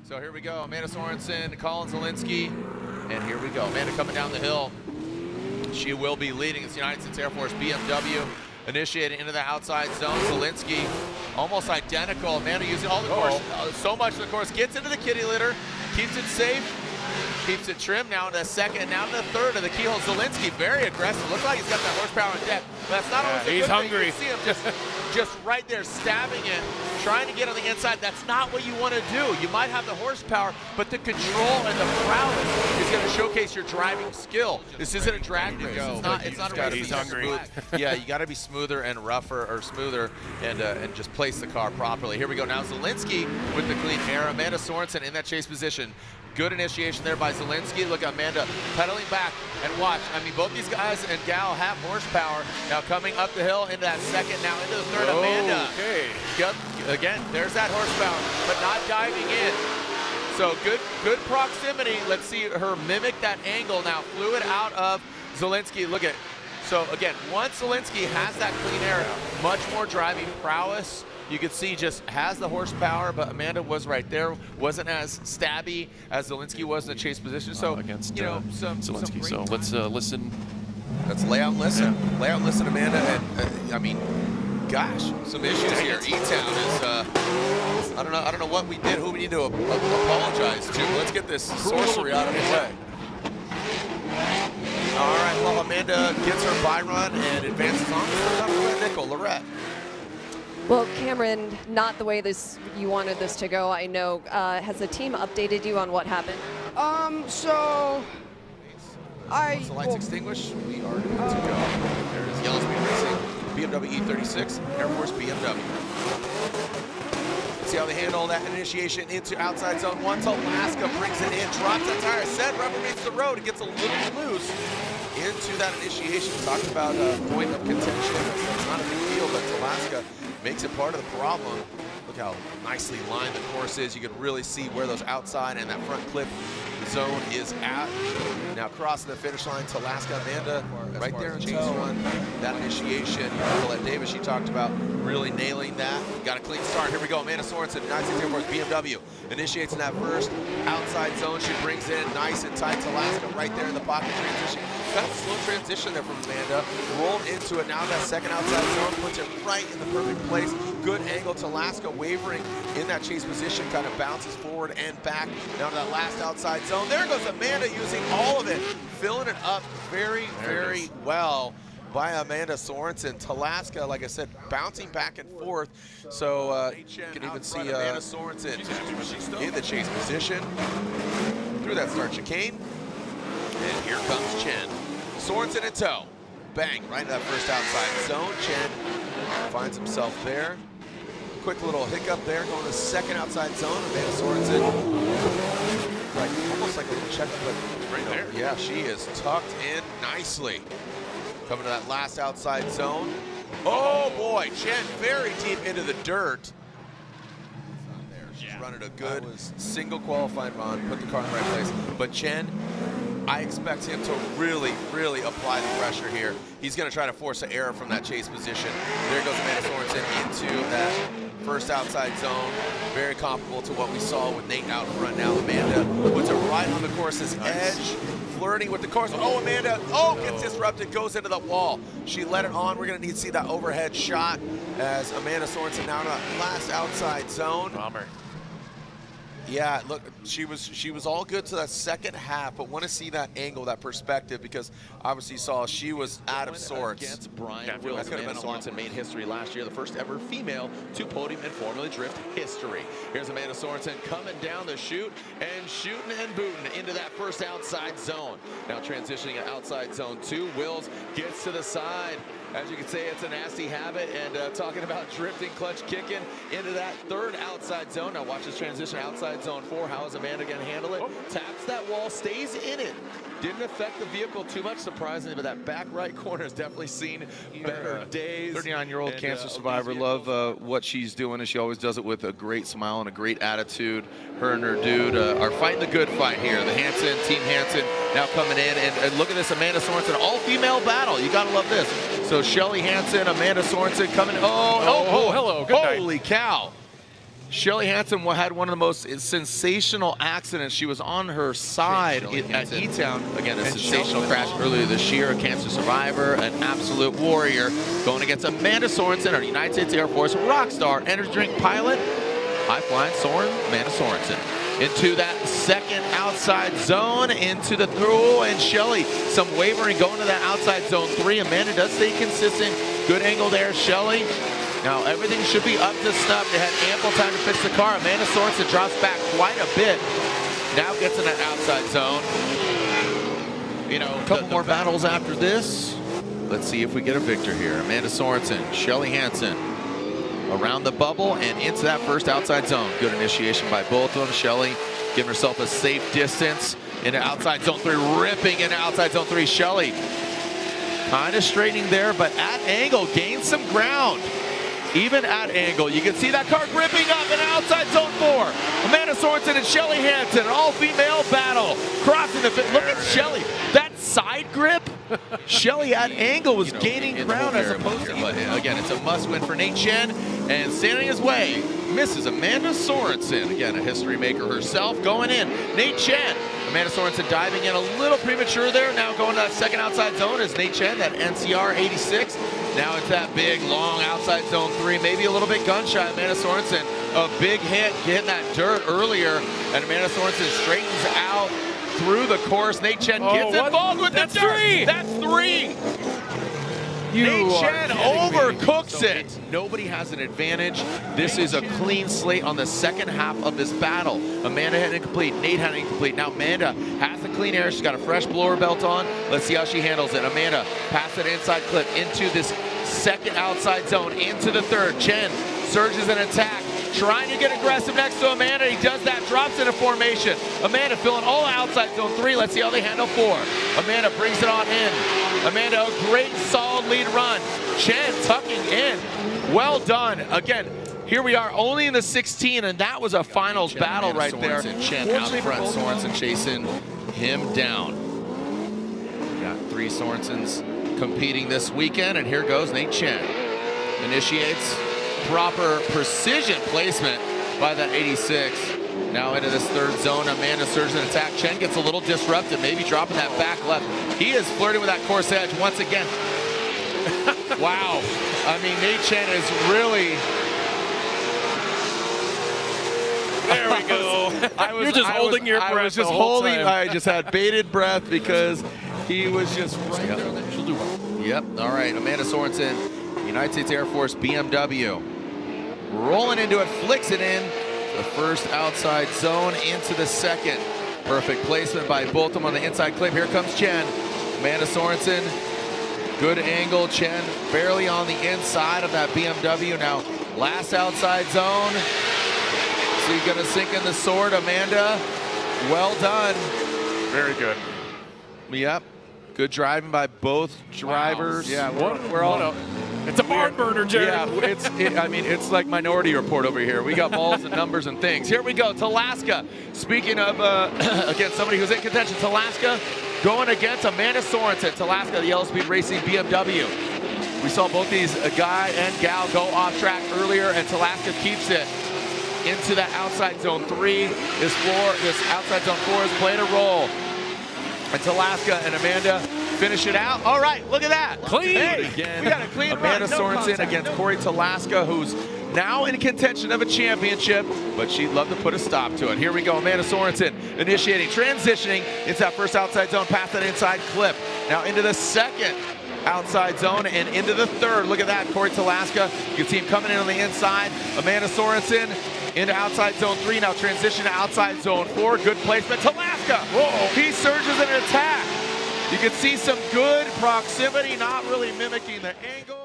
So here we go, Amanda Sorensen, Colin Zielinski, and here we go. Amanda coming down the hill. She will be leading. It's the United States Air Force BMW, initiating into the outside zone. Zielinski, almost identical. Amanda using all the course, so much of the course, gets into the kitty litter, keeps it safe, keeps it trim. Now into the second, and now into the third of the keyhole. Zielinski, very aggressive. Looks like he's got that horsepower on deck. But that's not always a good he's hungry. thing. You see him just right there, stabbing it, trying to get on the inside. That's not what you want to do. You might have the horsepower, but the control and the prowess is going to showcase your driving skill. This isn't a drag race. It's not a race. He's hungry. Yeah, you got to be smoother and rougher, or smoother, and just place the car properly. Here we go. Now Zielinski with the clean air. Amanda Sorensen in that chase position. Good initiation there by Zielinski. Look, Amanda pedaling back, and watch. I mean, both these guys and gal have horsepower. Now coming up the hill into that second, now into the third. Amanda. Okay. Yep. Again, there's that horsepower, but not diving in. So good proximity. Let's see her mimic that angle now. Flew it out of Zielinski. Look at. So again, once Zielinski has that clean air, much more driving prowess. You can see just has the horsepower, but Amanda was right there. Wasn't as stabby as Zielinski was in the chase position. So against some Zielinski. So let's listen. Let's lay out and listen. Yeah. Lay out and listen, Amanda. And I mean, gosh, some issues here. E-Town is I don't know what we did, who we need to apologize to. Let's get this sorcery out of the way. All right, well, Amanda gets her by run and advances on to Nickel, Lorette. Well, Cameron, not the way you wanted this to go, I know. Has the team updated you on what happened? So Once the lights extinguish, we are good to go. There it is, Yellow Speed Racing, BMW E36, Air Force BMW. See how they handle that initiation into outside zone one. Alaska brings it in, drops that tire, set, rubber meets the road. It gets a little loose into that initiation. Talked about a point of contention. It's not a big deal, but Alaska makes it part of the problem. Look how nicely lined the course is. You can really see where those outside and that front clip zone is at. Now crossing the finish line, Alaska, Amanda right there in chase run. That initiation, Colette Davis, she talked about really nailing that. Got a clean start. Here we go, Amanda Sorensen, United States Air Force BMW. Initiates in that first outside zone. She brings in nice and tight. Alaska right there in the pocket transition. Got a slow transition there from Amanda. Rolled into it. Now that second outside zone puts it right in the perfect place. Good angle to Alaska, wavering in that chase position, kind of bounces forward and back. Now to that last outside zone. There goes Amanda using all of it, filling it up very well by Amanda Sorensen. Alaska, like I said, bouncing back and forth. So you can even see Amanda Sorensen in the chase position through that start chicane. And here comes Chen. Sorensen in tow. Bang, right in that first outside zone. Chen finds himself there. Quick little hiccup there, going to the second outside zone. Amanda Sorensen, like, almost like a little check, but right there. Yeah, she is tucked in nicely. Coming to that last outside zone. Oh boy, Chen very deep into the dirt. She's running a good single qualifying run, put the car in the right place. But Chen, I expect him to really apply the pressure here. He's going to try to force an error from that chase position. There goes Amanda Sorensen into that first outside zone. Very comparable to what we saw with Nate out front. Now Amanda puts it right on the course's edge, flirting with the course. Oh, Amanda, gets disrupted, goes into the wall. She let it on. We're going to need to see that overhead shot as Amanda Sorensen now in that last outside zone. Bomber. Yeah, look, she was all good to that second half, but want to see that angle, that perspective, because obviously you saw she was out of sorts. Against Brian Wills, Amanda Sorensen made history last year, the first ever female to podium in Formula Drift history. Here's Amanda Sorensen coming down the chute and shooting and booting into that first outside zone. Now transitioning to outside zone 2, Wills gets to the side. As you can see, it's a nasty habit, and talking about drifting, clutch kicking into that third outside zone. Now watch this transition outside zone 4. How is Amanda going to handle it? Taps that wall, stays in it. Didn't affect the vehicle too much, surprisingly, but that back right corner has definitely seen better days. 39-year-old cancer survivor. Love what she's doing, and she always does it with a great smile and a great attitude. Her and her dude are fighting the good fight here. The Hansen, Team Hansen, now coming in, and look at this Amanda Sorensen, all-female battle. You gotta love this. So Shelly Hansen, Amanda Sorensen coming. Oh, hello, good night. Holy cow! Shelly Hansen had one of the most sensational accidents. She was on her side at E-Town. Again, a sensational crash earlier this year. A cancer survivor, an absolute warrior, going against Amanda Sorensen, our United States Air Force Rockstar Energy drink pilot. High-flying Amanda Sorensen. Into that second outside zone, into the throw, and Shelly, some wavering going to that outside zone 3. Amanda does stay consistent. Good angle there, Shelly. Now everything should be up to snuff. They had ample time to fix the car. Amanda Sorensen drops back quite a bit. Now gets in that outside zone. You know, a couple more battles after this. Let's see if we get a victor here. Amanda Sorensen, Shelly Hansen around the bubble and into that first outside zone. Good initiation by both of them. Shelly giving herself a safe distance into outside zone 3, ripping into outside zone 3. Shelly kind of straightening there, but at angle, gains some ground. Even at angle, you can see that car gripping up in outside zone 4. Amanda Sorensen and Shelly Hansen, an all-female battle. Crossing the fit. Look at Shelly. That side grip. Shelly at angle was gaining ground as opposed to. But again, it's a must-win for Nate Chen. And standing his way, Mrs. Amanda Sorensen. Again, a history maker herself going in. Nate Chen. Amanda Sorensen diving in a little premature there. Now going to that second outside zone is Nate Chen, that NCR 86. Now it's that big, long outside zone 3, maybe a little bit gun-shy. Amanda Sorensen, a big hit, getting that dirt earlier, and Amanda Sorensen straightens out through the course. Nate Chen gets involved with the dirt. That's 3. Nate Chen overcooks it. Nobody has an advantage. This is a clean slate on the second half of this battle. Amanda had incomplete, Nate had incomplete. Now Amanda has the clean air. She's got a fresh blower belt on. Let's see how she handles it. Amanda past that inside clip into this second outside zone, into the third. Chen surges an attack, trying to get aggressive next to Amanda. He does that, drops into formation. Amanda filling all outside zone 3. Let's see how they handle 4. Amanda brings it on in. Amanda, a great solid lead run. Chen tucking in. Well done. Again, here we are only in the 16, and that was a finals battle right there. Chen out front, Sorensen chasing him down. We got 3 Sorensens competing this weekend, and here goes Nate Chen. Initiates proper precision placement by that 86. Now into this third zone, Amanda surges an attack. Chen gets a little disrupted, maybe dropping that back left. He is flirting with that course edge once again. Wow. I mean, Nate Chen is really... There we go. You're just holding your breath. I was just holding. I just had bated breath because he was just right there. She'll do well. Yep. All right. Amanda Sorensen, United States Air Force BMW. Rolling into it, flicks it in. The first outside zone into the second. Perfect placement by both of them on the inside clip. Here comes Chen. Amanda Sorensen, good angle. Chen barely on the inside of that BMW. Now, last outside zone. So you're going to sink in the sword, Amanda. Well done. Very good. Yep. Good driving by both drivers. Yeah, we're all. It's a barn burner, Jerry. Yeah, I mean, it's like Minority Report over here. We got balls and numbers and things. Here we go, Talaska. Speaking of, again, somebody who's in contention, Talaska going against Amanda Sorensen. Talaska, the Yellow Speed Racing BMW. We saw both these guy and gal go off track earlier, and Talaska keeps it into that outside zone 3. This outside zone 4 has played a role. And Talaska and Amanda finish it out. All right, look at that. Clean. Hey, we got a clean Amanda Sorensen against Corey Talaska, who's now in contention of a championship, but she'd love to put a stop to it. Here we go, Amanda Sorensen initiating, transitioning into that first outside zone, past that inside clip. Now into the second outside zone and into the third. Look at that, Corey Talaska. You can see him coming in on the inside. Amanda Sorensen into outside zone 3, now transition to outside zone 4. Good placement. Talaska, he surges in an attack. You can see some good proximity, not really mimicking the angle.